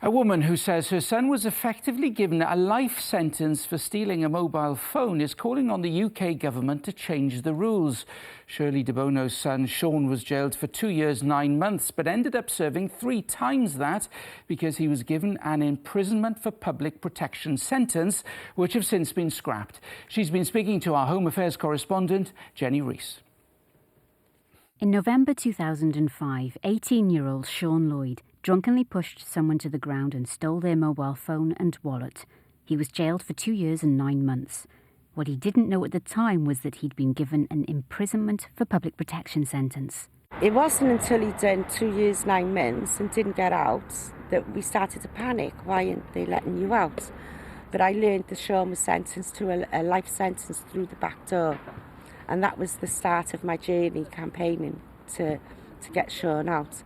A woman who says her son was effectively given a life sentence for stealing a mobile phone is calling on the UK government to change the rules. Shirley Debono's son, Sean, was jailed for 2 years, 9 months, but ended up serving 3 times that because he was given an imprisonment for public protection sentence, which have since been scrapped. She's been speaking to our Home Affairs correspondent, Jenny Rees. In November 2005, 18-year-old Sean Lloyd drunkenly pushed someone to the ground and stole their mobile phone and wallet. He was jailed for 2 years and 9 months. What he didn't know at the time was that he'd been given an imprisonment for public protection sentence. It wasn't until he'd done 2 years, 9 months and didn't get out that we started to panic. Why aren't they letting you out? But I learned that Sean was sentenced to a life sentence through the back door. And that was the start of my journey campaigning to get Sean out.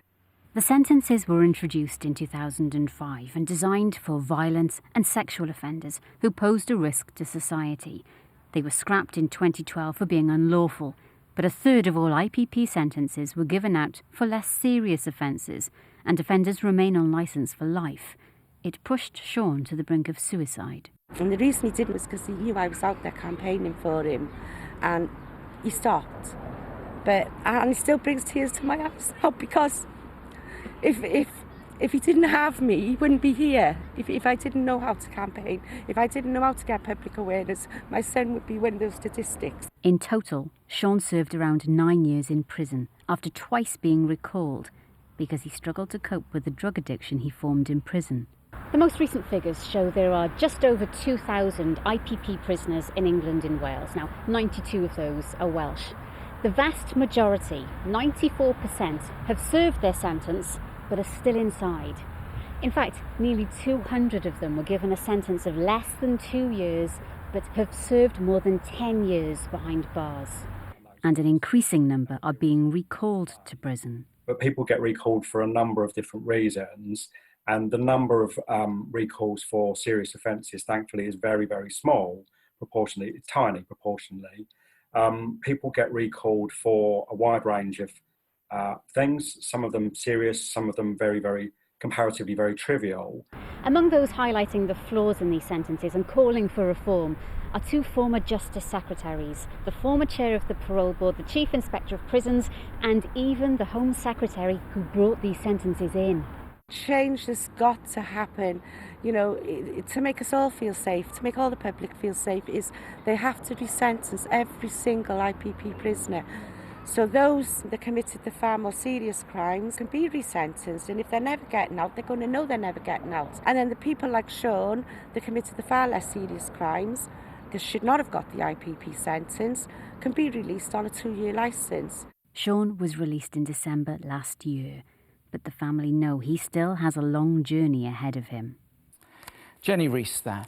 The sentences were introduced in 2005 and designed for violent and sexual offenders who posed a risk to society. They were scrapped in 2012 for being unlawful, but a third of all IPP sentences were given out for less serious offences, and offenders remain on licence for life. It pushed Sean to the brink of suicide. And the reason he didn't was because he knew I was out there campaigning for him, and he stopped. And it still brings tears to my eyes now, because if he didn't have me, he wouldn't be here. If I didn't know how to campaign, if I didn't know how to get public awareness, my son would be one of those statistics. In total, Sean served around 9 years in prison after twice being recalled because he struggled to cope with the drug addiction he formed in prison. The most recent figures show there are just over 2,000 IPP prisoners in England and Wales. Now, 92 of those are Welsh. The vast majority, 94%, have served their sentence but are still inside. In fact, nearly 200 of them were given a sentence of less than 2 years but have served more than 10 years behind bars. And an increasing number are being recalled to prison. But people get recalled for a number of different reasons. And the number of recalls for serious offences, thankfully, is very, very small, proportionally. It's tiny proportionally. People get recalled for a wide range of things, some of them serious, some of them very, very, comparatively very trivial. Among those highlighting the flaws in these sentences and calling for reform are 2 former Justice Secretaries, the former chair of the Parole Board, the Chief Inspector of Prisons, and even the Home Secretary who brought these sentences in. Change has got to happen, to make us all feel safe, to make all the public feel safe, is they have to re-sentence every single IPP prisoner. So those that committed the far more serious crimes can be re-sentenced, and if they're never getting out, they're going to know they're never getting out. And then the people like Sean that committed the far less serious crimes, that should not have got the IPP sentence, can be released on a 2-year licence. Sean was released in December last year, but the family know he still has a long journey ahead of him. Jenny Rees there.